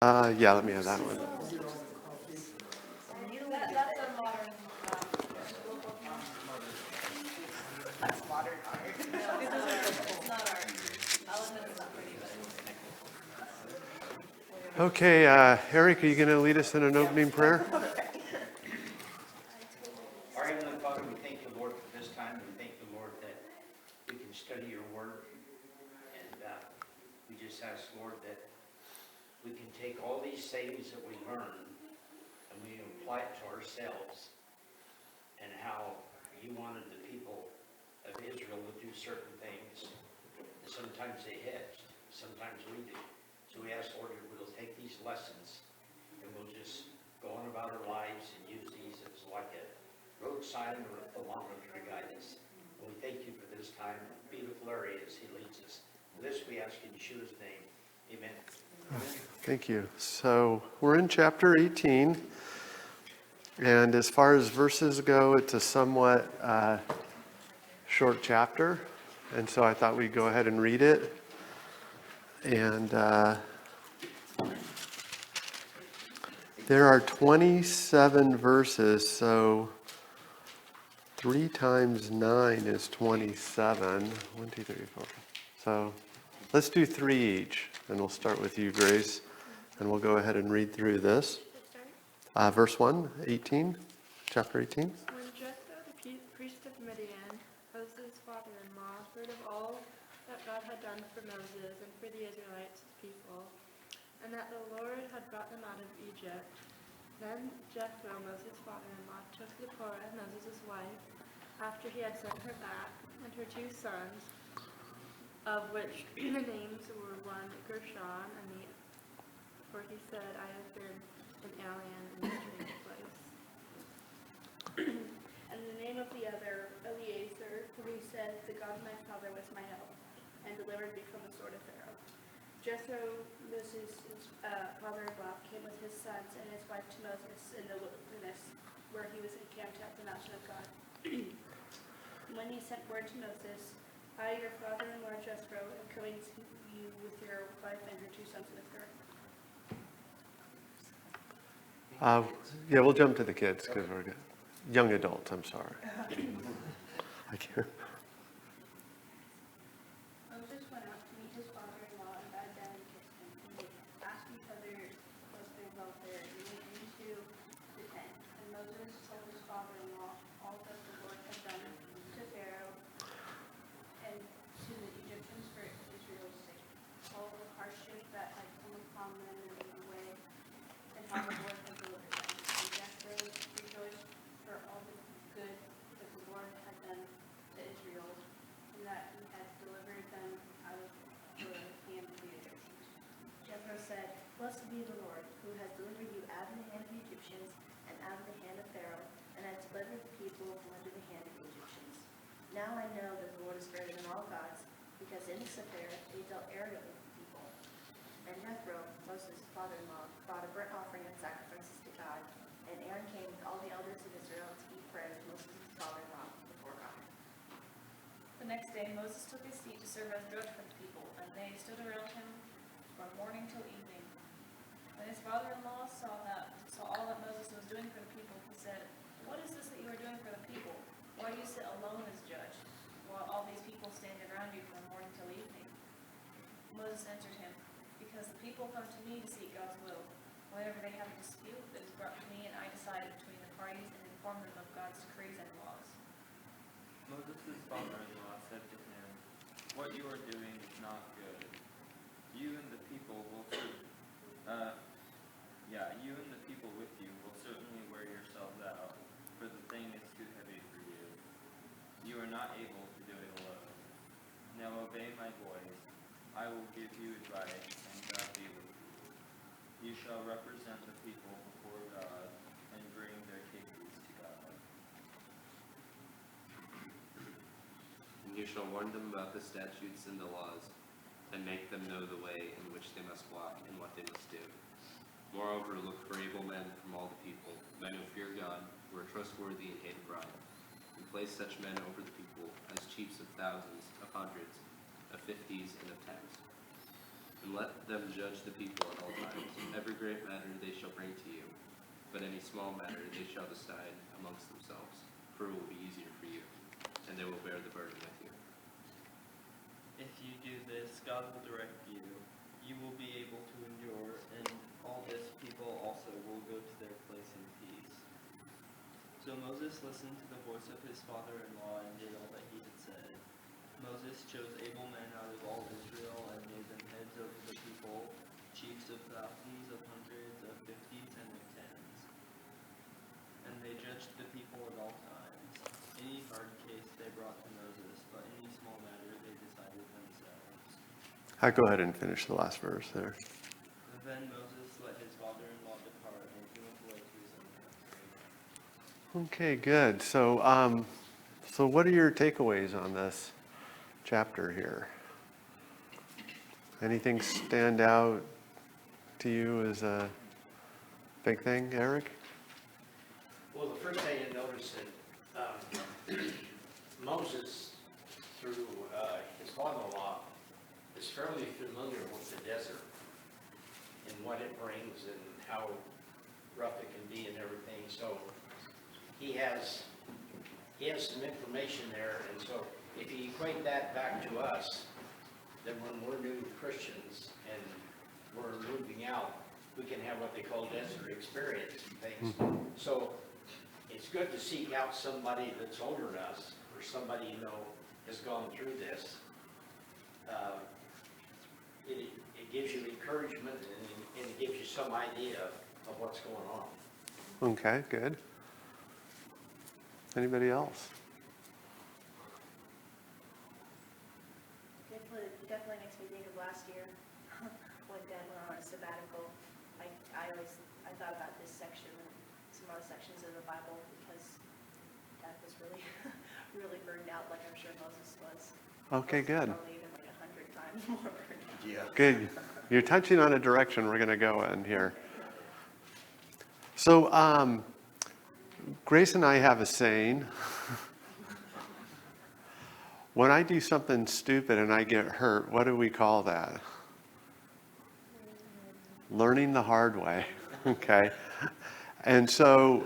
Yeah, let me have that one. That's a modern. That's modern art. No, it's not art. I'll admit it's not pretty, but it's Okay, Eric, are you going to lead us in an opening prayer? Our Heavenly Father, we thank you, Lord, for this time. We thank you, Lord, that we can study your word. And we just ask, Lord, that we can take all these sayings that we learn and we apply it to ourselves and how you wanted the people of Israel to do certain things. And sometimes they hedged, sometimes we do. So we ask, Lord, that we'll take these lessons and we'll just go on about our lives and use these as like a road sign or a thermometer to guide us. And we thank you for this time. Be with Larry as he leads us. For this we ask in Yeshua's name. Amen. Thank you. So we're in chapter 18. And as far as verses go, it's a somewhat short chapter. And so I thought we'd go ahead and read it. And there are 27 verses, so 3 times 9 is 27. 1, 2, 3, 4. So let's do 3 each. And we'll start with you, Grace. And we'll go ahead and read through this. Verse 1, 18, chapter 18. When Jethro, the priest of Midian, Moses' father-in-law, heard of all that God had done for Moses and for the Israelites, his people, and that the Lord had brought them out of Egypt, then Jethro, Moses' father-in-law, took Zipporah, Moses' wife, after he had sent her back, and her 2 sons, of which the names were one Gershon, and the, for he said, I have been an alien in a strange place. And the name of the other, Eliezer, for he said, the God of my father was my help, and delivered me from the sword of Pharaoh. Jethro, Moses' father-in-law, came with his sons and his wife to Moses in the wilderness, where he was encamped at the mountain of God. When he sent word to Moses, I, your father-in-law Jethro, am coming to you with your wife and your 2 sons with her. Yeah, we'll jump to the kids because we're good. Young adults, I'm sorry. I can't. Moses went out to meet his father-in-law and bowed down and kissed him. And they asked each other was their welfare and went into the tent. And Moses told his father-in-law all that the Lord had done to Pharaoh and to the Egyptians for Israel's sake, all the hardship that had come upon them in the way, and how the Lord had delivered them. And Jethro rejoiced for all the good that the Lord had done to Israel, and that he had delivered them out of the hand of the Egyptians. Jethro said, Blessed be the Lord, who has delivered you out of the hand of the Egyptians and out of the hand of Pharaoh, and has delivered the people from under the hand of the Egyptians. Now I know that the Lord is greater than all gods, because in this affair he dealt arrogantly with the people. And Jethro, Moses' father-in-law, brought a burnt offering and sacrifices to God, and Aaron came with all the elders of Israel to eat bread with Moses' father-in-law before God. The next day Moses took his seat to serve as judge for the people, and they stood around him from morning till evening. When his father-in-law saw all that Moses was doing for the people, he said, What is this that you are doing for the people? Why do you sit alone as judge, while all these people stand around you from morning till evening? Moses answered him, Because the people come to me to seek God's will. Whenever they have a dispute, it is brought to me, and I decide between the parties and inform them of God's decrees and laws. Moses' father-in-law said to him, What you are doing is not good. You and the people with you will certainly wear yourselves out, for the thing is too heavy for you. You are not able to do it alone. Now obey my voice. I will give you advice, and God be with you. You shall represent the people before God and bring their cases to God. And you shall warn them about the statutes and the laws, and make them know the way in which they must walk and what they must do. Moreover, look for able men from all the people, men who fear God, who are trustworthy and hate pride, and place such men over the people as chiefs of thousands, of hundreds, of 50s, and of 10s. and let them judge the people at all times. Every great matter they shall bring to you, but any small matter they shall decide amongst themselves, for it will be easier for you, and they will bear the burden with you. If you do this, God will direct you. You will be able to endure, and all this people also will go to their place in peace. So Moses listened to the voice of his father-in-law and did all that he had said. Moses chose able men out of all Israel and made them heads over the people, chiefs of thousands, of hundreds, of fifties, and of tens. And they judged the people at all times. Any hard case they brought to Moses, but any small matter they decided themselves. I'll go ahead and finish the last verse there. Then Moses let his father-in-law depart, and he went away to his own country. Okay, good. So what are your takeaways on this chapter here? Anything stand out to you as a big thing, Eric? Well, the first thing you notice that Moses, through his father-in-law, is fairly familiar with the desert and what it brings and how rough it can be and everything. So he has some information there, and so if you equate that back to us, then when we're new Christians and we're moving out, we can have what they call desert experience and things. So it's good to seek out somebody that's older than us, or somebody you know has gone through this. It gives you encouragement and it gives you some idea of what's going on. Okay, good. Anybody else? Definitely makes me think of last year when Dad went on a sabbatical. I thought about this section and some other sections of the Bible because Dad was really, really burned out, like I'm sure Moses was. Okay, Moses was good. Probably even like 100 times more burned out. Yeah. Good. You're touching on a direction we're going to go in here. So, Grace and I have a saying. When I do something stupid and I get hurt, what do we call that? Learning the hard way. Okay. And so,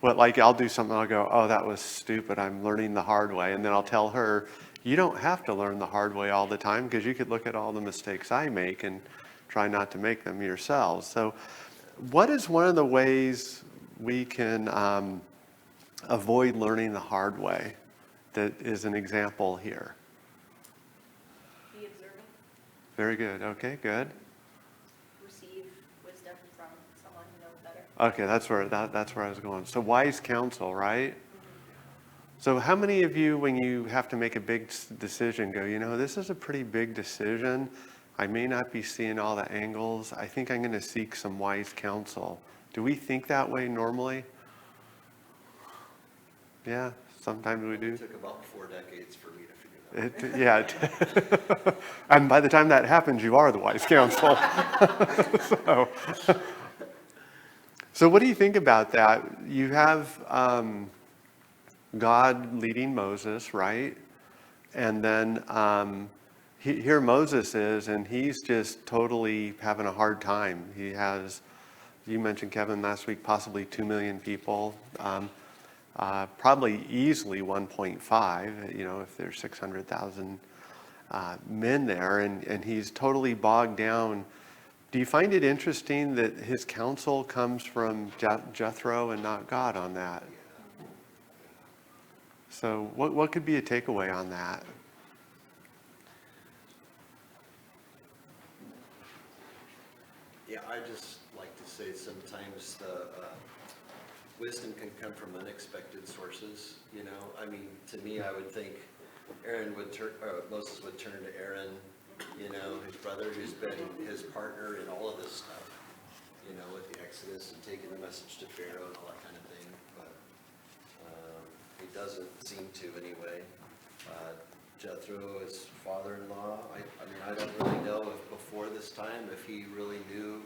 like I'll do something, I'll go, oh, that was stupid. I'm learning the hard way. And then I'll tell her, you don't have to learn the hard way all the time because you could look at all the mistakes I make and try not to make them yourselves. So what is one of the ways we can avoid learning the hard way that is an example here? Be observant, Very good. Okay, good. receive wisdom from someone who knows better. Okay, that's where I was going. So wise counsel, right? So how many of you, when you have to make a big decision, go, this is a pretty big decision. I may not be seeing all the angles. I think I'm going to seek some wise counsel. Do we think that way normally? Yeah, sometimes we do. It took about 4 decades for me to figure that out. Yeah. And by the time that happens, you are the wise counsel. So what do you think about that? You have God leading Moses, right? And then here Moses is, and he's just totally having a hard time. He has, you mentioned, Kevin, last week, possibly 2 million people. Probably easily 1.5, if there's 600,000 men there, and he's totally bogged down. Do you find it interesting that his counsel comes from Jethro and not God on that? So what could be a takeaway on that? Yeah, I just like to say sometimes the wisdom can come from unexpected sources. To me, I would think Moses would turn to Aaron, his brother, who's been his partner in all of this stuff, with the Exodus and taking the message to Pharaoh and all that kind of thing. But he doesn't seem to anyway. Jethro, his father-in-law, I don't really know if before this time, if he really knew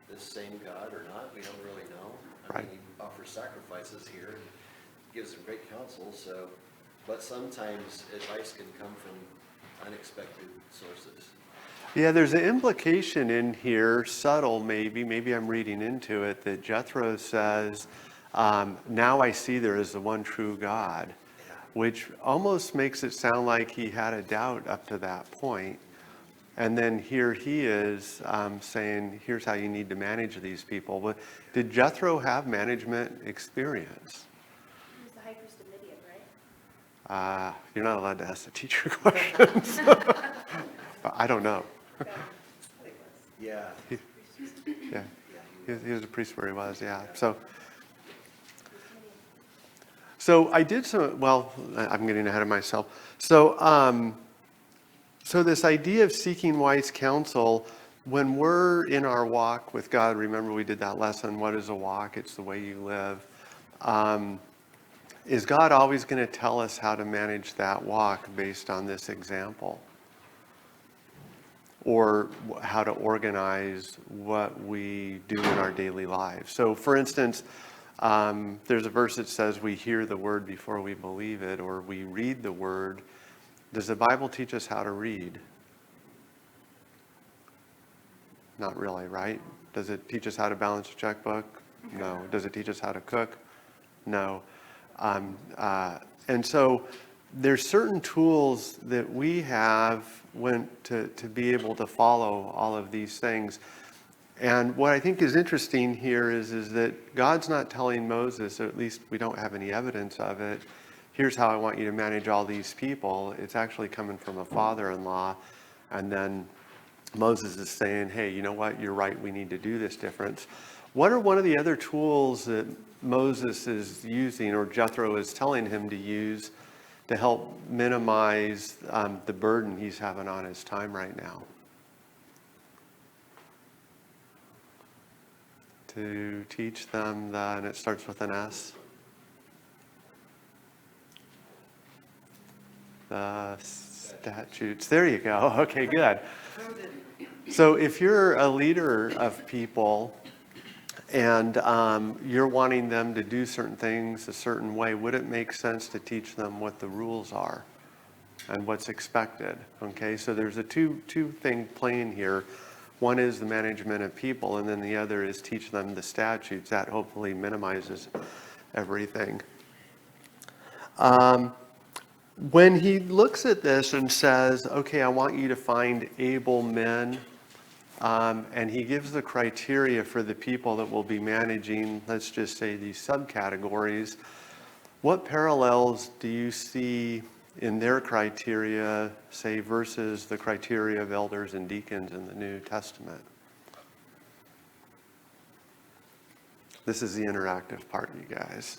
this same God or not. We don't really know. Right. He offers sacrifices here and gives them great counsel. But sometimes advice can come from unexpected sources. Yeah, there's an implication in here, subtle maybe I'm reading into it, that Jethro says, now I see there is the one true God, which almost makes it sound like he had a doubt up to that point. And then here he is saying, here's how you need to manage these people. But did Jethro have management experience? He was the high priest of Midian, right? You're not allowed to ask the teacher questions. I don't know. Yeah. Yeah, he was a priest where he was, yeah. So I did some, well, I'm getting ahead of myself. So this idea of seeking wise counsel, when we're in our walk with God, remember we did that lesson, what is a walk? It's the way you live. Is God always going to tell us how to manage that walk based on this example? Or how to organize what we do in our daily lives. So for instance, there's a verse that says we hear the word before we believe it, or we read the word. Does the Bible teach us how to read? Not really, right? Does it teach us how to balance a checkbook? No. Does it teach us how to cook? No. And so there's certain tools that we have to be able to follow all of these things. And what I think is interesting here is that God's not telling Moses, or at least we don't have any evidence of it, here's how I want you to manage all these people. It's actually coming from a father-in-law. And then Moses is saying, hey, you know what? You're right. We need to do this difference. What are one of the other tools that Moses is using, or Jethro is telling him to use, to help minimize the burden he's having on his time right now? To teach them and it starts with an S. The statutes. There you go. Okay, good. So if you're a leader of people and you're wanting them to do certain things a certain way, would it make sense to teach them what the rules are and what's expected? Okay, so there's a two thing playing here. One is the management of people, and then the other is teach them the statutes. That hopefully minimizes everything. When he looks at this and says, okay, I want you to find able men, and he gives the criteria for the people that will be managing, let's just say, these subcategories, what parallels do you see in their criteria, say, versus the criteria of elders and deacons in the New Testament? This is the interactive part, you guys.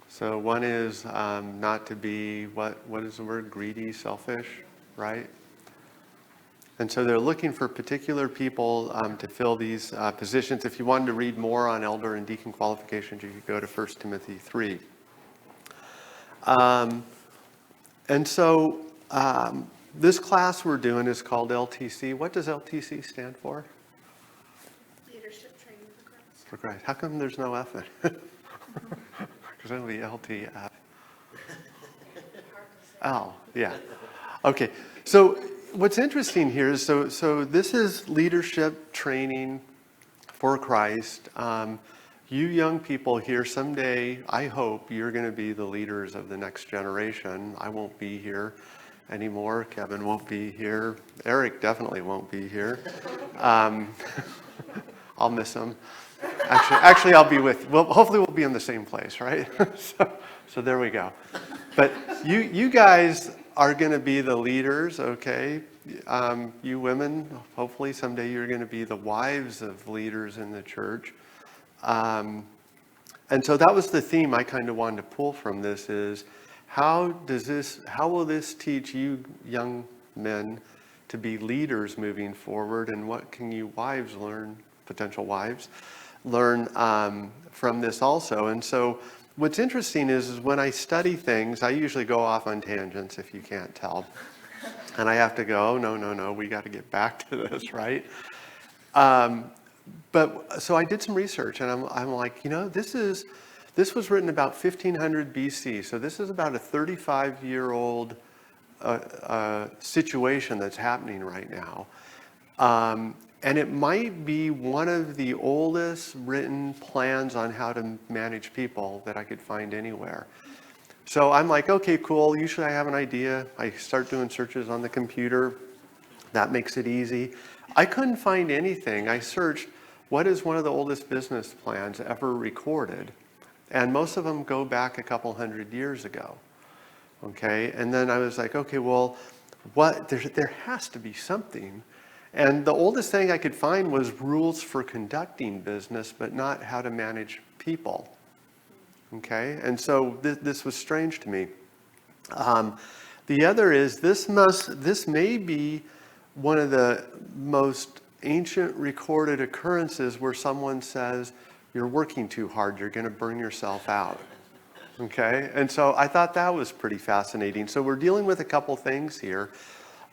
So one is not to be, what is the word? Greedy, selfish, right? And so they're looking for particular people to fill these positions. If you wanted to read more on elder and deacon qualifications, you could go to 1 Timothy 3. And so this class we're doing is called LTC. What does LTC stand for? Leadership training for Christ. For Christ. How come there's no F in it? Because it'll be LTF. L, yeah. Okay, so what's interesting here is, so this is leadership training for Christ. You young people here, someday, I hope you're going to be the leaders of the next generation. I won't be here anymore. Kevin won't be here. Eric definitely won't be here. I'll miss him. Actually, I'll be well, hopefully we'll be in the same place, right? So there we go. But you guys are going to be the leaders, okay? You women, hopefully someday you're going to be the wives of leaders in the church. And so that was the theme I kind of wanted to pull from this is, how will this teach you young men to be leaders moving forward, and what can you wives learn, potential wives, learn from this also? And so what's interesting is when I study things, I usually go off on tangents, if you can't tell. And I have to go, no, we got to get back to this, right? But so I did some research, and I'm like, this This was written about 1500 BC, so this is about a 35-year-old situation that's happening right now. And it might be one of the oldest written plans on how to manage people that I could find anywhere. So I'm like, okay, cool. Usually I have an idea. I start doing searches on the computer. That makes it easy. I couldn't find anything. I searched, what is one of the oldest business plans ever recorded? And most of them go back a couple hundred years ago. Okay, and then I was like, okay, well, there has to be something. And the oldest thing I could find was rules for conducting business, but not how to manage people. Okay, and so this was strange to me. The other is this may be one of the most ancient recorded occurrences where someone says, you're working too hard, you're going to burn yourself out. Okay, and so I thought that was pretty fascinating. So we're dealing with a couple things here.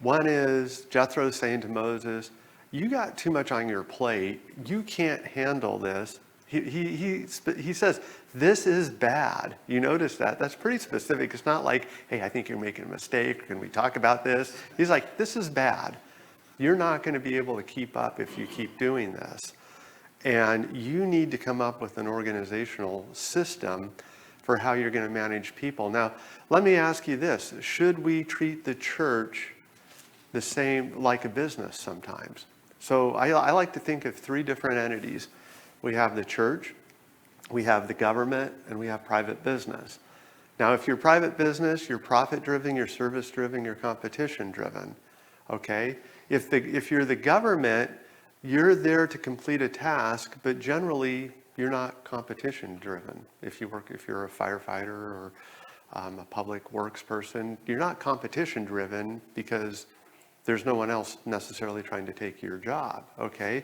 One is Jethro saying to Moses, you got too much on your plate. You can't handle this. He says, this is bad. You notice that? That's pretty specific. It's not like, hey, I think you're making a mistake. Can we talk about this? He's like, this is bad. You're not going to be able to keep up if you keep doing this. And you need to come up with an organizational system for how you're going to manage people. Now, let me ask you this. Should we treat the church the same like a business sometimes? So I like to think of three different entities. We have the church, we have the government, and we have private business. Now, if you're private business, you're profit-driven, you're service-driven, you're competition-driven. Okay? If you're the government, you're there to complete a task, but generally you're not competition-driven. If you're a firefighter or a public works person, you're not competition-driven because there's no one else necessarily trying to take your job, okay?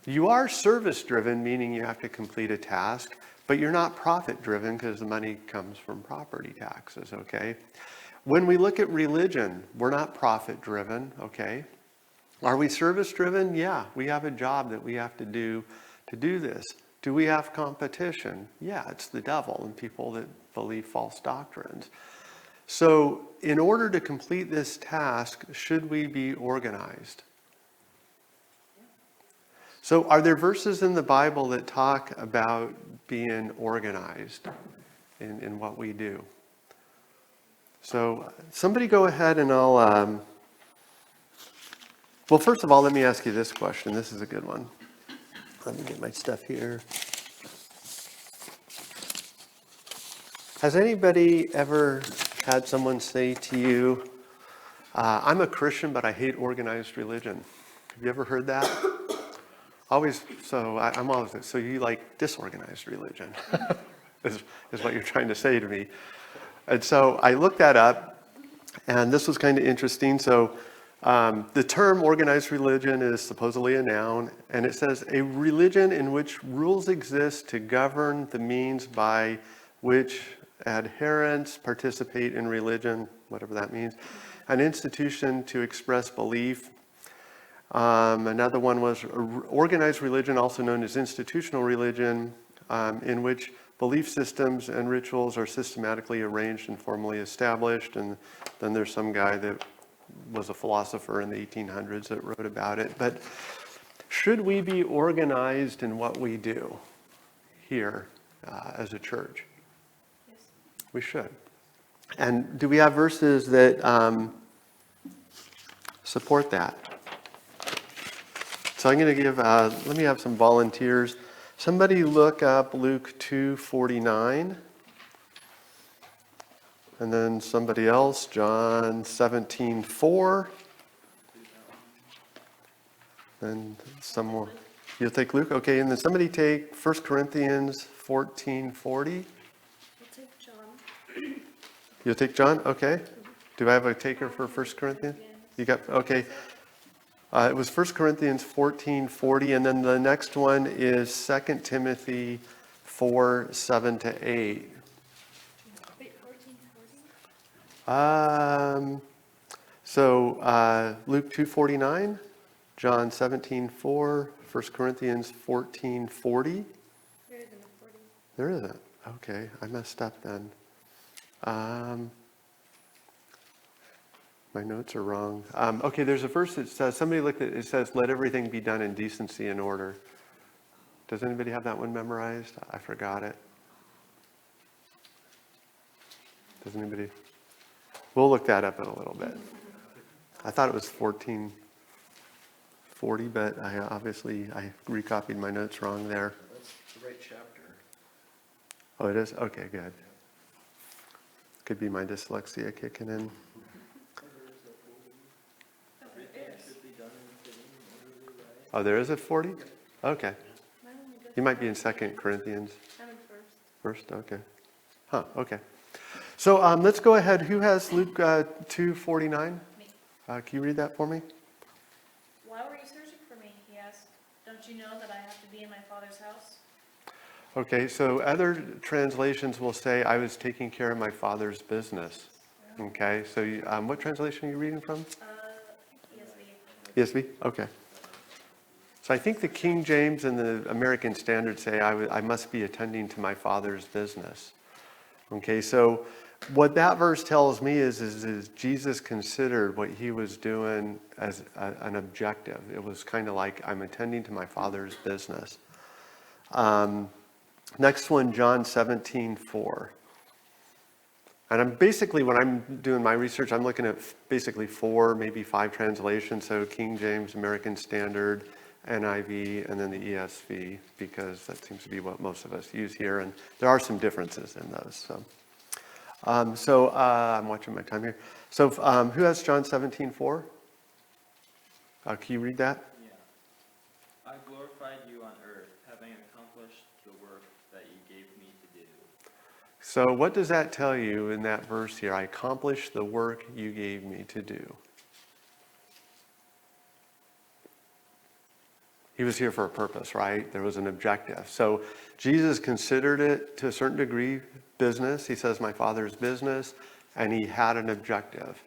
You are service-driven, meaning you have to complete a task, but you're not profit-driven because the money comes from property taxes, okay? When we look at religion, we're not profit-driven, okay? Are we service-driven? Yeah, we have a job that we have to do this. Do we have competition? Yeah, it's the devil and people that believe false doctrines. So in order to complete this task, should we be organized? So are there verses in the Bible that talk about being organized in what we do? So somebody go ahead and I'll... well, first of all, let me ask you this question. This is a good one. Let me get my stuff here. Has anybody ever had someone say to you, I'm a Christian, but I hate organized religion? Have you ever heard that? I'm always, so you like disorganized religion, is what you're trying to say to me. And so I looked that up, and this was kind of interesting. So the term organized religion is supposedly a noun, and it says a religion in which rules exist to govern the means by which adherents participate in religion, whatever that means, an institution to express belief. Another one was organized religion, also known as institutional religion, in which belief systems and rituals are systematically arranged and formally established. And then there's some guy that was a philosopher in the 1800s that wrote about it. But should we be organized in what we do here as a church? Yes. We should. And do we have verses that support that? So I'm going to give, let me have some volunteers. Somebody look up Luke 2:49. And then somebody else, John 17:4. And some more. You'll take Luke? Okay, and then somebody take 1 Corinthians 14:40. We'll take John. You'll take John? Okay. Do I have a taker for 1 Corinthians? You got, okay. It was 1 Corinthians 14:40, and then the next one is 2 Timothy 4:7-8. Wait, 14:40? So Luke 2:49, John 17:4, 1 Corinthians 14:40. There isn't a 40. There isn't. Okay, I messed up then. My notes are wrong. Okay, there's a verse that says, somebody looked at it, it says, let everything be done in decency and order. Does anybody have that one memorized? I forgot it. Does anybody? We'll look that up in a little bit. I thought it was 1440, but I recopied my notes wrong there. That's the right chapter. Oh, it is? Okay, good. Could be my dyslexia kicking in. Oh, there is a 40? Okay. You might be in 2 Corinthians. I'm in first. First, okay. Huh, okay. So let's go ahead. Who has Luke 2:49? Me. Can you read that for me? Why were you searching for me? He asked. Don't you know that I have to be in my Father's house? Okay, so other translations will say, I was taking care of my Father's business. Okay, so what translation are you reading from? ESV. ESV? Okay. So I think the King James and the American Standard say, I must be attending to my Father's business. Okay, so what that verse tells me is Jesus considered what he was doing as an objective. It was kind of like, I'm attending to my Father's business. Next one, John 17:4. And when I'm doing my research, I'm looking at basically 4, maybe 5 translations. So King James, American Standard, NIV, and then the ESV, because that seems to be what most of us use here. And there are some differences in those. So I'm watching my time here. So who has John 17:4? Can you read that? Yeah. I glorified you on earth, having accomplished the work that you gave me to do. So what does that tell you in that verse here? I accomplished the work you gave me to do. He was here for a purpose, right? There was an objective. So Jesus considered it to a certain degree business. He says, my Father's business, and he had an objective.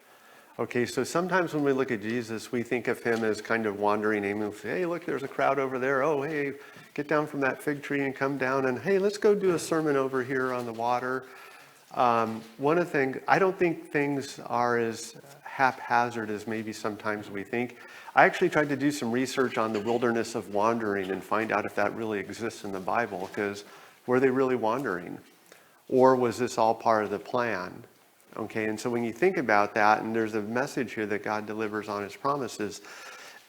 Okay, so sometimes when we look at Jesus, we think of him as kind of wandering aimlessly. Hey, look, there's a crowd over there. Oh, hey, get down from that fig tree and come down. And hey, let's go do a sermon over here on the water. One of the things, I don't think things are as haphazard as maybe sometimes we think. I actually tried to do some research on the wilderness of wandering and find out if that really exists in the Bible, because were they really wandering? Or was this all part of the plan? Okay, and so when you think about that, and there's a message here that God delivers on his promises,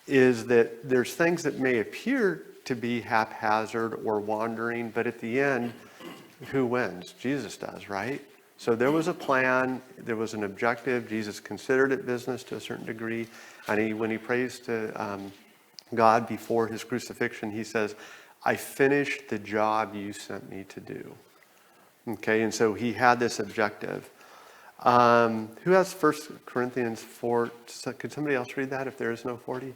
is that there's things that may appear to be haphazard or wandering, but at the end, who wins? Jesus does, right? So there was a plan, there was an objective. Jesus considered it business to a certain degree. And when he prays to God before his crucifixion, he says, I finished the job you sent me to do. Okay, and so he had this objective. Who has 1 Corinthians 4? Could somebody else read that if there is no 40?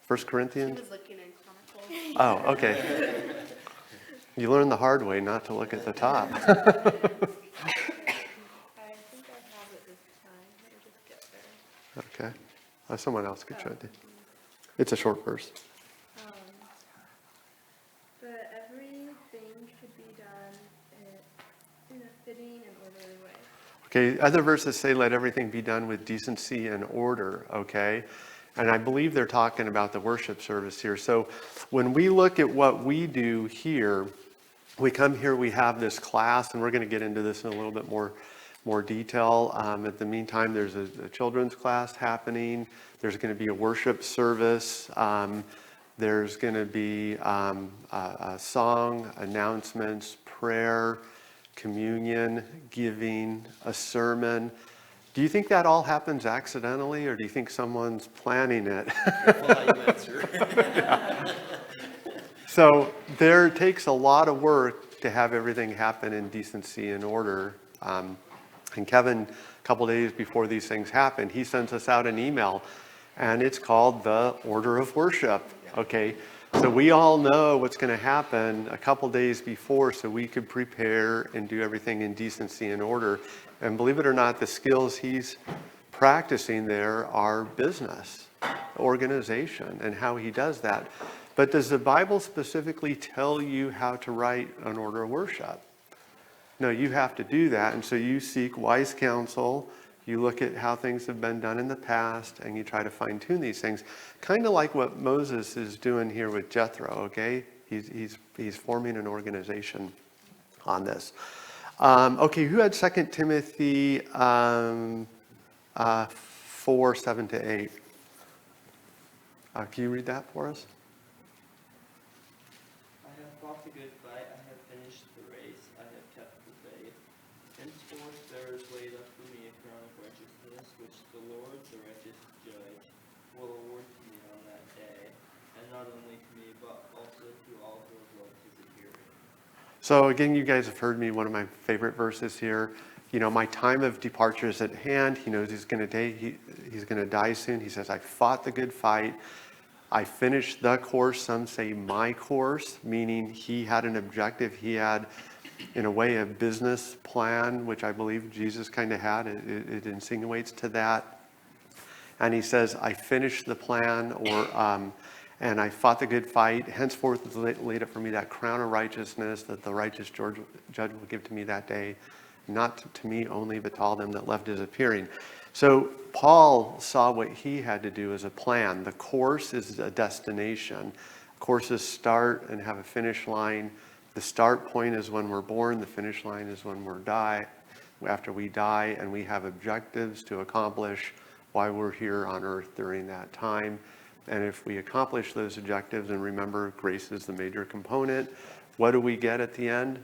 1 Corinthians? He was looking in Chronicles. Oh, okay. You learn the hard way not to look at the top. I think I have it this time. Let me just get there. Okay. Someone else could try to. It's a short verse. But everything should be done in a fitting and orderly way. Okay, other verses say, let everything be done with decency and order, okay? And I believe they're talking about the worship service here. So when we look at what we do here, we come here, we have this class, and we're going to get into this in a little bit more detail. At the meantime, there's a children's class happening. There's going to be a worship service. There's going to be a song, announcements, prayer, communion, giving, a sermon. Do you think that all happens accidentally, or do you think someone's planning it? Careful how you answer. So there takes a lot of work to have everything happen in decency and order. And Kevin, a couple days before these things happen, he sends us out an email, and it's called the Order of Worship. Okay, so we all know what's going to happen a couple days before, so we could prepare and do everything in decency and order. And believe it or not, the skills he's practicing there are business, organization, and how he does that. But does the Bible specifically tell you how to write an order of worship? No, you have to do that. And so you seek wise counsel. You look at how things have been done in the past, and you try to fine tune these things. Kind of like what Moses is doing here with Jethro, okay? He's forming an organization on this. Okay, who had 2 Timothy 4, 7 to 8? Can you read that for us? I have fought the good fight, I have finished the race, I have kept the faith. Henceforth there is laid up for me a crown of righteousness, which the Lord, the righteous judge, will award to me on that day, and not only to me, but also to all who have loved his appearing. So again, you guys have heard me, one of my favorite verses here. You know, my time of departure is at hand. He knows he's going to die soon. He says, I fought the good fight. I finished the course. Some say my course, meaning he had an objective. He had, in a way, a business plan, which I believe Jesus kind of had. It insinuates to that. And he says, I finished the plan, and I fought the good fight. Henceforth is laid up for me that crown of righteousness that the righteous judge will give to me that day. Not to me only, but to all them that loved his appearing. So Paul saw what he had to do as a plan. The course is a destination. Courses start and have a finish line. The start point is when we're born. The finish line is when after we die, and we have objectives to accomplish while we're here on earth during that time. And if we accomplish those objectives, and remember, grace is the major component, what do we get at the end?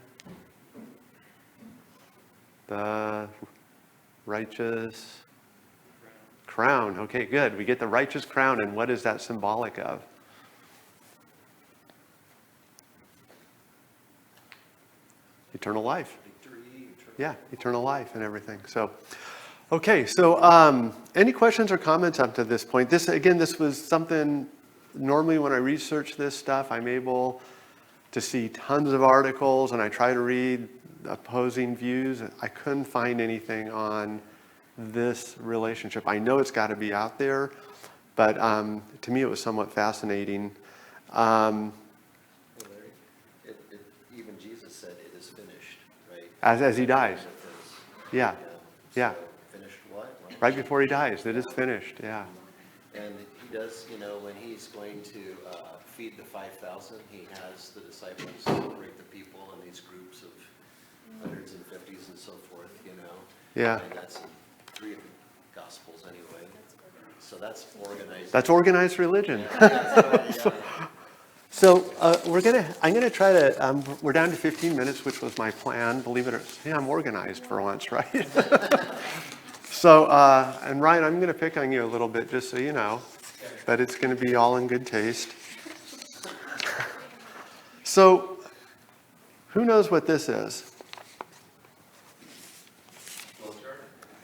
The righteous crown. Okay, good. We get the righteous crown, and what is that symbolic of? Eternal life. Yeah, eternal life and everything. So, okay, so any questions or comments up to this point? This was something, normally when I research this stuff, I'm able to see tons of articles, and I try to read opposing views. I couldn't find anything on this relationship. I know it's got to be out there, but to me it was somewhat fascinating. Well, even Jesus said it is finished, right? As he dies. Yeah, So yeah. Finished what? Right before he dies, it is finished, yeah. And he does, when he's going to feed the 5,000, he has the disciples separate the people in these groups of hundreds and fifties and so forth, Yeah. And that's in 3 of the Gospels anyway. So that's organized. That's organized religion. Yeah. So I'm gonna try to, we're down to 15 minutes, which was my plan, believe it or not. Yeah, I'm organized for once, right? So, and Ryan, I'm gonna pick on you a little bit, just so you know, but it's gonna be all in good taste. So, who knows what this is?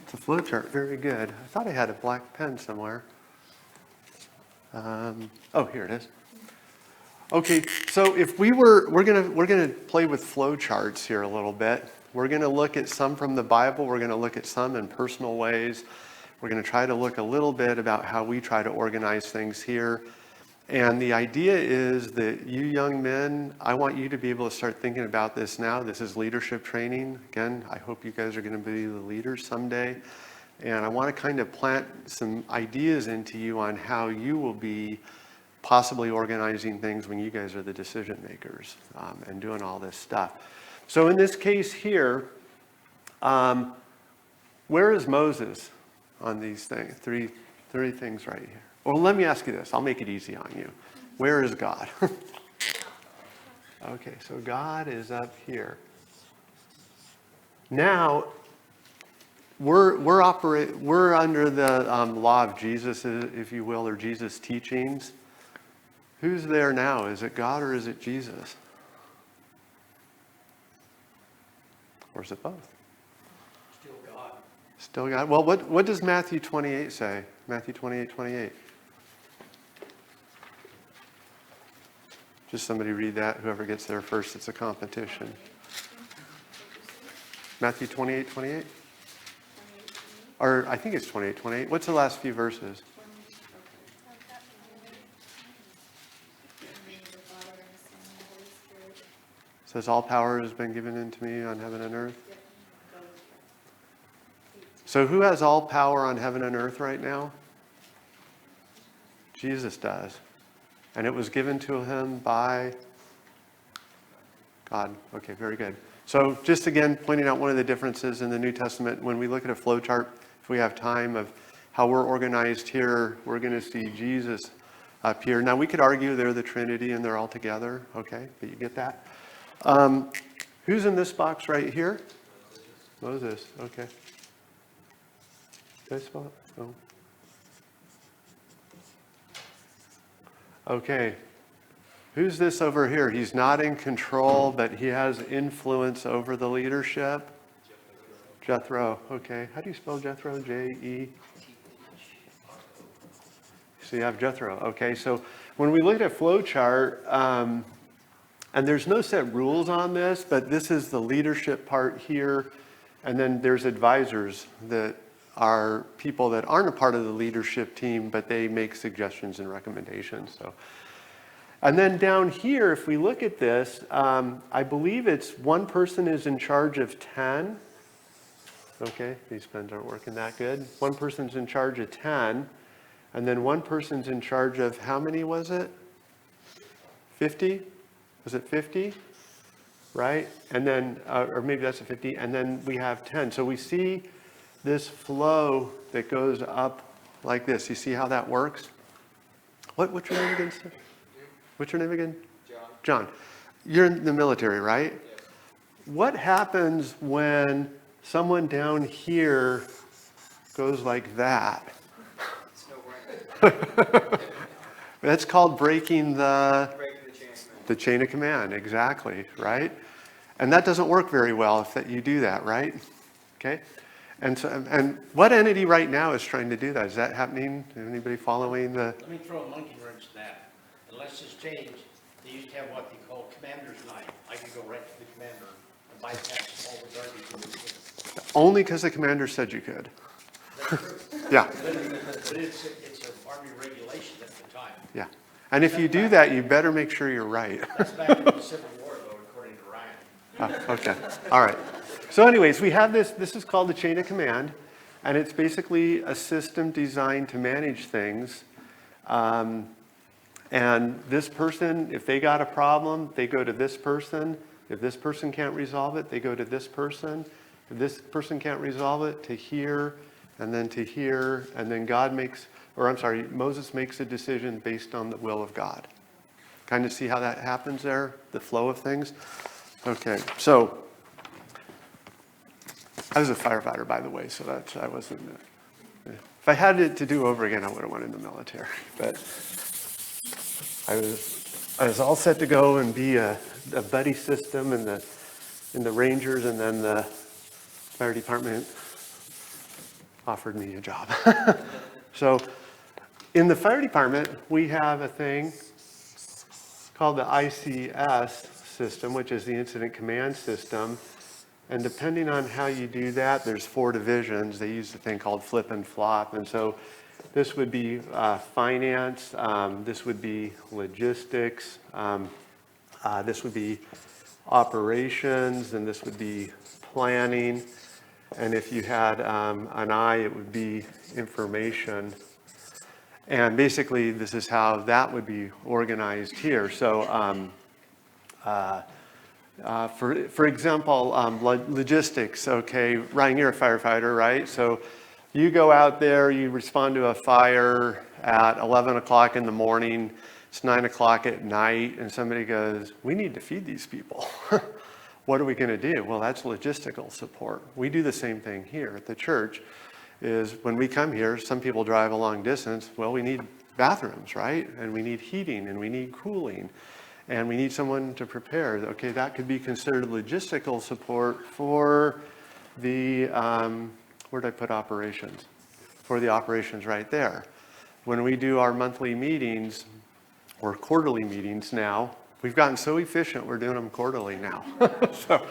It's a flowchart, very good. I thought I had a black pen somewhere. Oh, here it is. Okay, so if we're gonna play with flowcharts here a little bit. We're gonna look at some from the Bible. We're gonna look at some in personal ways. We're gonna try to look a little bit about how we try to organize things here. And the idea is that you young men, I want you to be able to start thinking about this now. This is leadership training. Again, I hope you guys are gonna be the leaders someday. And I wanna kind of plant some ideas into you on how you will be possibly organizing things when you guys are the decision makers and doing all this stuff. So in this case here, where is Moses on these things? Three things right here. Well, let me ask you this. I'll make it easy on you. Where is God? Okay, so God is up here. Now, we're under the law of Jesus, if you will, or Jesus' teachings. Who's there now? Is it God or is it Jesus? Or is it both? Still God. Still God. Well, what does Matthew 28 say? Matthew 28:28. Just somebody read that. Whoever gets there first, it's a competition. Matthew 28:28? Or I think it's 28:28. What's the last few verses? says, all power has been given unto me on heaven and earth. So who has all power on heaven and earth right now? Jesus does. And it was given to him by God. Okay, very good. So just again, pointing out one of the differences in the New Testament, when we look at a flow chart, if we have time, of how we're organized here, we're going to see Jesus up here. Now, we could argue they're the Trinity and they're all together, okay? But you get that? Who's in this box right here? Moses, okay. Did I spell it? Oh. Okay. Who's this over here? He's not in control, but he has influence over the leadership. Jethro, okay. How do you spell Jethro? J-E? So you have Jethro, okay. So when we look at a flow chart, and there's no set rules on this, but this is the leadership part here. And then there's advisors that are people that aren't a part of the leadership team, but they make suggestions and recommendations. So, and then down here, if we look at this, I believe it's one person is in charge of 10. Okay, these pens aren't working that good. One person's in charge of 10, and then one person's in charge of, how many was it? 50? Was it 50? Right? And then, or maybe that's a 50, and then we have 10. So we see this flow that goes up like this. You see how that works? What's your name again, sir? What's your name again? John. John. You're in the military, right? Yes. What happens when someone down here goes like that? It's no brainer. That's called breaking the chain of command. The chain of command, exactly, right? And that doesn't work very well if that you do that, right? Okay? And so, and what entity right now is trying to do that? Is that happening? Anybody following the? Let me throw a monkey wrench to that. Unless it's changed, they used to have what they call commander's night. I could go right to the commander and bypass all the garbage. And everything. Only because the commander said you could. That's true. Yeah, But it's an army regulation at the time. yeah. And if you do that, you better make sure you're right. That's back in the Civil War, though, according to Ryan. Okay, all right. So anyways, we have this is called the chain of command, and it's basically a system designed to manage things. And this person, if they got a problem, they go to this person. If this person can't resolve it, they go to this person. If this person can't resolve it, to here, and then to here, and then Moses makes a decision based on the will of God. Kind of see how that happens there, the flow of things? Okay, so I was a firefighter, by the way, so I wasn't. If I had it to do over again, I would have went in the military. But I was all set to go and be a buddy system in the Rangers, and then the fire department offered me a job. So in the fire department, we have a thing called the ICS system, which is the incident command system. And depending on how you do that, there's 4 divisions. They use a thing called flip and flop. And so this would be finance, this would be logistics, this would be operations, and this would be planning. And if you had an I, it would be information. And basically, this is how that would be organized here. So for example, logistics, okay, Ryan, you're a firefighter, right? So you go out there, you respond to a fire at 11 o'clock in the morning, it's 9 o'clock at night, and somebody goes, we need to feed these people. What are we going to do? Well, that's logistical support. We do the same thing here at the church, is when we come here, some people drive a long distance, well, we need bathrooms, right? And we need heating, and we need cooling. And we need someone to prepare. Okay, that could be considered logistical support for the, where did I put operations? For the operations right there. When we do our monthly meetings, or quarterly meetings now, we've gotten so efficient, we're doing them quarterly now. So,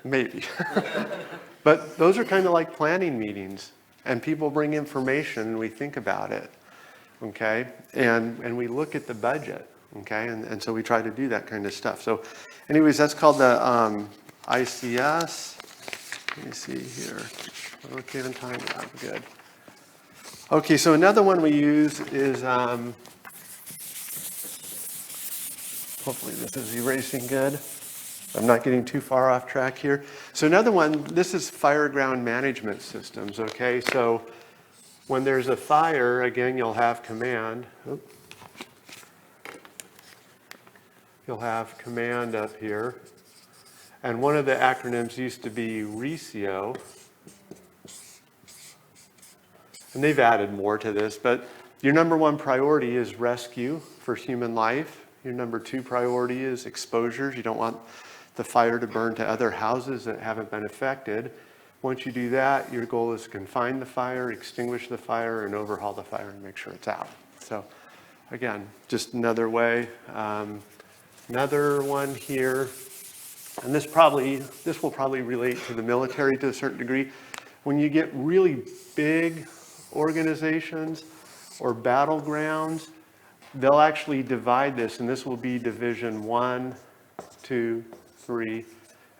maybe. But those are kind of like planning meetings. And people bring information and we think about it. Okay? And we look at the budget. Okay, and so we try to do that kind of stuff. So anyways, that's called the ICS. Let me see here. Okay, on time, yeah, good. Okay, so another one we use is, hopefully this is erasing good. I'm not getting too far off track here. So another one, this is fire ground management systems, okay? So when there's a fire, again, you'll have command. You'll have command up here. And one of the acronyms used to be RECIO. And they've added more to this, but your number one priority is rescue for human life. Your number two priority is exposures. You don't want the fire to burn to other houses that haven't been affected. Once you do that, your goal is to confine the fire, extinguish the fire, and overhaul the fire and make sure it's out. So again, just another way. Another one here, and this will probably relate to the military to a certain degree. When you get really big organizations or battlegrounds, they'll actually divide this, and this will be Division 1, 2, 3,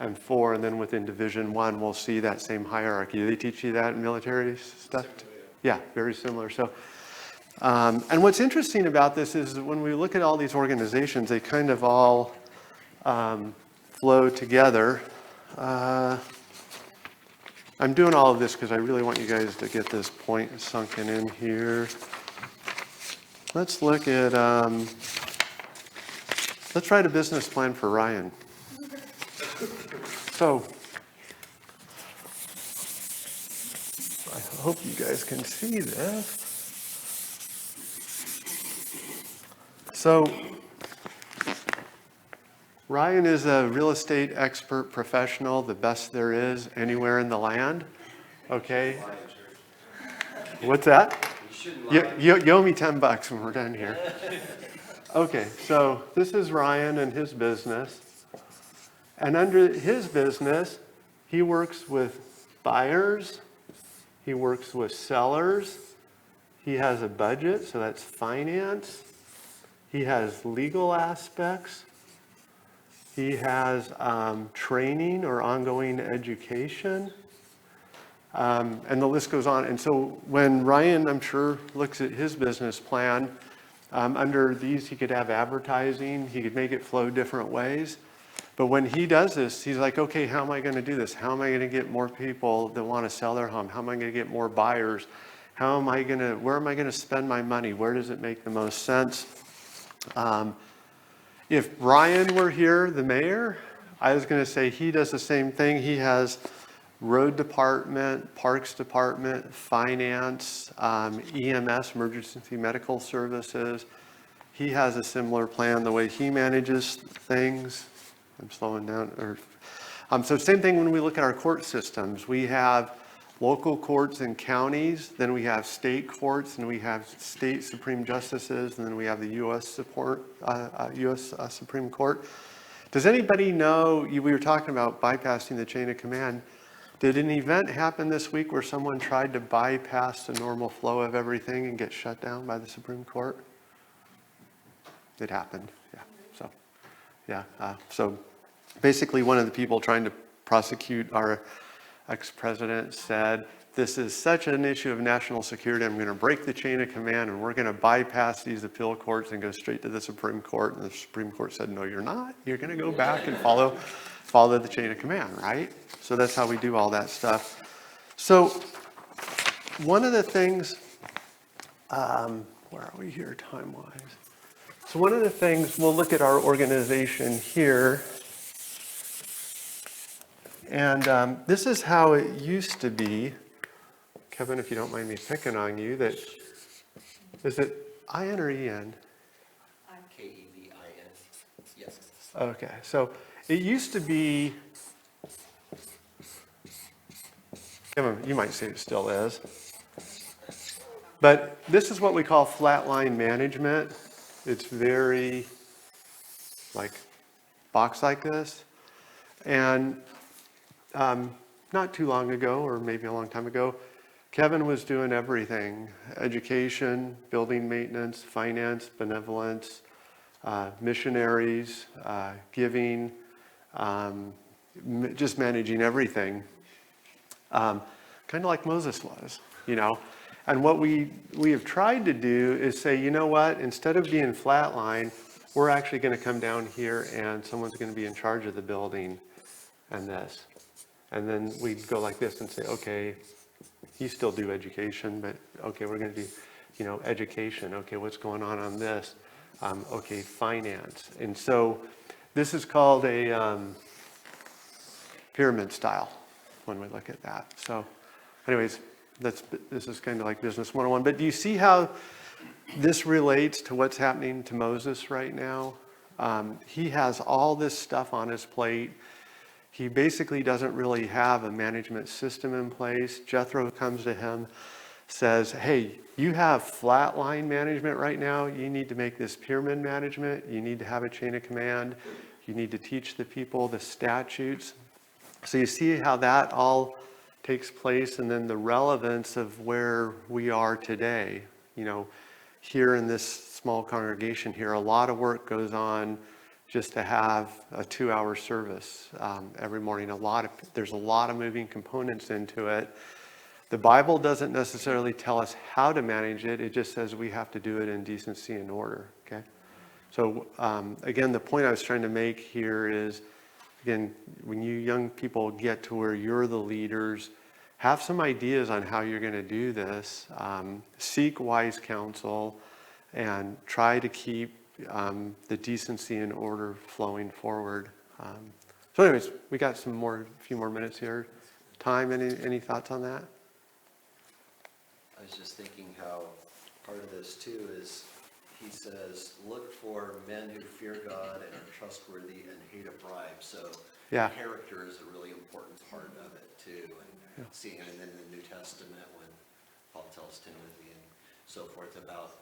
and 4, and then within Division 1, we'll see that same hierarchy. Do they teach you that in military stuff? Yeah, very similar. So, and what's interesting about this is when we look at all these organizations, they kind of all flow together. I'm doing all of this because I really want you guys to get this point sunken in here. Let's look at, let's write a business plan for Ryan. So, I hope you guys can see this. So, Ryan is a real estate expert professional, the best there is anywhere in the land. Okay? What's that? You owe me $10 when we're done here. Okay, so this is Ryan and his business. And under his business, he works with buyers, he works with sellers, he has a budget, so that's finance, he has legal aspects, he has training or ongoing education, and the list goes on. And so when Ryan, I'm sure, looks at his business plan, under these he could have advertising, he could make it flow different ways. But when he does this, he's like, okay, how am I going to do this? How am I going to get more people that want to sell their home? How am I going to get more buyers? Where am I going to spend my money? Where does it make the most sense? If Ryan were here, the mayor, I was going to say he does the same thing. He has road department, parks department, finance, EMS, emergency medical services. He has a similar plan, the way he manages things. I'm slowing down. So same thing when we look at our court systems. We have local courts and counties, then we have state courts, and we have state Supreme Justices, and then we have the U.S. Supreme Court. Does anybody know, we were talking about bypassing the chain of command. Did an event happen this week where someone tried to bypass the normal flow of everything and get shut down by the Supreme Court? It happened, yeah. So basically one of the people trying to prosecute our ex-president said, this is such an issue of national security, I'm going to break the chain of command and we're going to bypass these appeal courts and go straight to the Supreme Court. And the Supreme Court said, no, you're not. You're going to go back and follow the chain of command, right? So that's how we do all that stuff. So one of the things, where are we here time-wise? So one of the things, we'll look at our organization here. And this is how it used to be. Kevin, if you don't mind me picking on you, that, is it I-N or E-N? K-E-V-I-N, yes. Okay, so it used to be, Kevin, you might say it still is. But this is what we call flatline management. It's very like box like this. And not too long ago, or maybe a long time ago, Kevin was doing everything: education, building maintenance, finance, benevolence, missionaries, giving, just managing everything, kind of like Moses was, you know. And what we have tried to do is say, you know what, instead of being flatline, we're actually going to come down here and someone's going to be in charge of the building and this. And then we'd go like this and say, okay, you still do education, but okay, we're going to do, you know, education. Okay, what's going on this? Okay, finance. And so this is called a pyramid style when we look at that. So anyways, this is kind of like business 101. But do you see how this relates to what's happening to Moses right now? He has all this stuff on his plate. He basically doesn't really have a management system in place. Jethro comes to him, says, hey, you have flatline management right now. You need to make this pyramid management. You need to have a chain of command. You need to teach the people the statutes. So you see how that all takes place, and then the relevance of where we are today. You know, here in this small congregation here, a lot of work goes on just to have a 2-hour service every morning. There's a lot of moving components into it. The Bible doesn't necessarily tell us how to manage it. It just says we have to do it in decency and order, okay? So again, the point I was trying to make here is, again, when you young people get to where you're the leaders, have some ideas on how you're going to do this. Seek wise counsel and try to keep the decency and order flowing forward. So anyways, we got a few more minutes here. Time, any thoughts on that? I was just thinking how part of this too is, he says, look for men who fear God and are trustworthy and hate a bribe. So Yeah. character is a really important part of it too. And seeing, and then in the New Testament when Paul tells Timothy and so forth about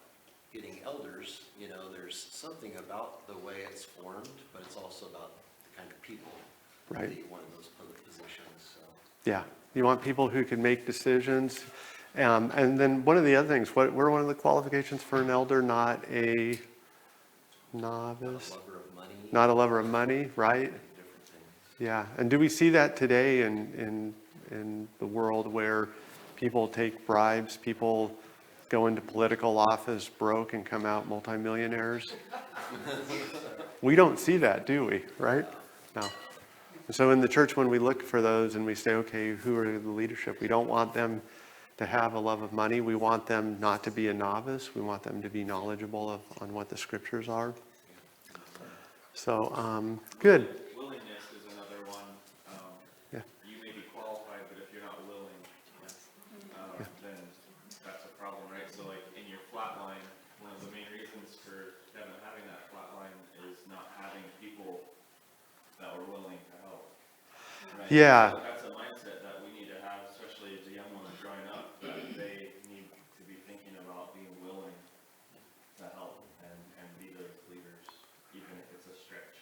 getting elders, you know, there's something about the way it's formed, but it's also about the kind of people Right. that you want in those public positions. So. Yeah, you want people who can make decisions. And then one of the other things, what were one of the qualifications for an elder? Not a novice? Not a lover of money. Not a lover of money, right? Different things. Yeah, and do we see that today in the world where people take bribes, people go into political office broke and come out multimillionaires? We don't see that, do we? Right? No. So in the church, when we look for those and we say, okay, who are the leadership? We don't want them to have a love of money. We want them not to be a novice. We want them to be knowledgeable on what the scriptures are. So, good. Willingness is another one. Yeah. You may be qualified, but if you're not willing, then that's a problem, right? So like in your flat line, one of the main reasons for them having that flat line is not having people that are willing to help. Right? Yeah. So that's a mindset that we need to have, especially as a young one growing up, that they need to be thinking about being willing to help and be those leaders, even if it's a stretch.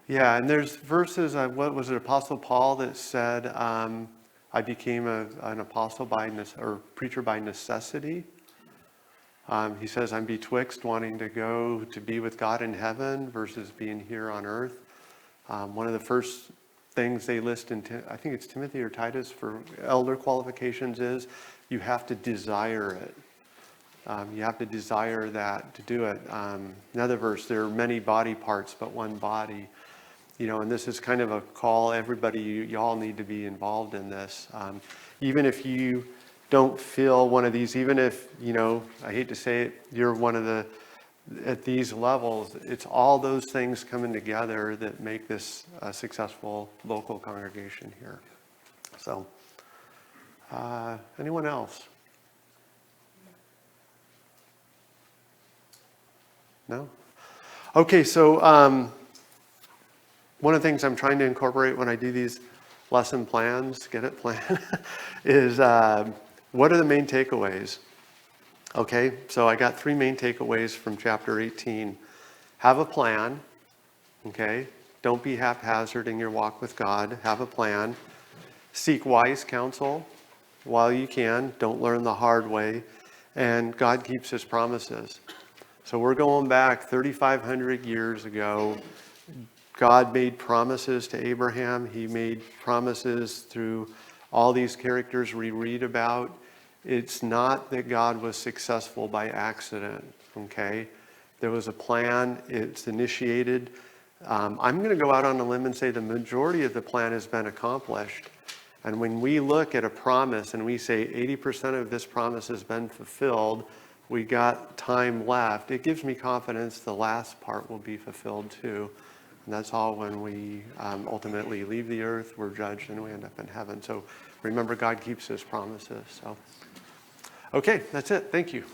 Yeah, and there's verses, what was it, Apostle Paul that said, I became an apostle or preacher by necessity. He says, I'm betwixt wanting to go to be with God in heaven versus being here on earth. One of the first things they list in, I think it's Timothy or Titus for elder qualifications is you have to desire it. You have to desire that to do it. Another verse, there are many body parts, but one body. You know, and this is kind of a call, everybody, you all need to be involved in this. Even if you don't feel one of these, even if, you know, I hate to say it, you're one of the, at these levels, it's all those things coming together that make this a successful local congregation here. So, anyone else? No? Okay, so one of the things I'm trying to incorporate when I do these lesson plans, get it planned, is what are the main takeaways? Okay, so I got 3 main takeaways from chapter 18. Have a plan, okay? Don't be haphazard in your walk with God. Have a plan. Seek wise counsel while you can. Don't learn the hard way. And God keeps his promises. So we're going back 3,500 years ago. God made promises to Abraham. He made promises through all these characters we read about. It's not that God was successful by accident, okay? There was a plan. It's initiated. I'm going to go out on a limb and say the majority of the plan has been accomplished. And when we look at a promise and we say 80% of this promise has been fulfilled, we got time left, it gives me confidence the last part will be fulfilled too. And that's all when we ultimately leave the earth, we're judged, and we end up in heaven. So remember, God keeps his promises. So, okay, that's it. Thank you.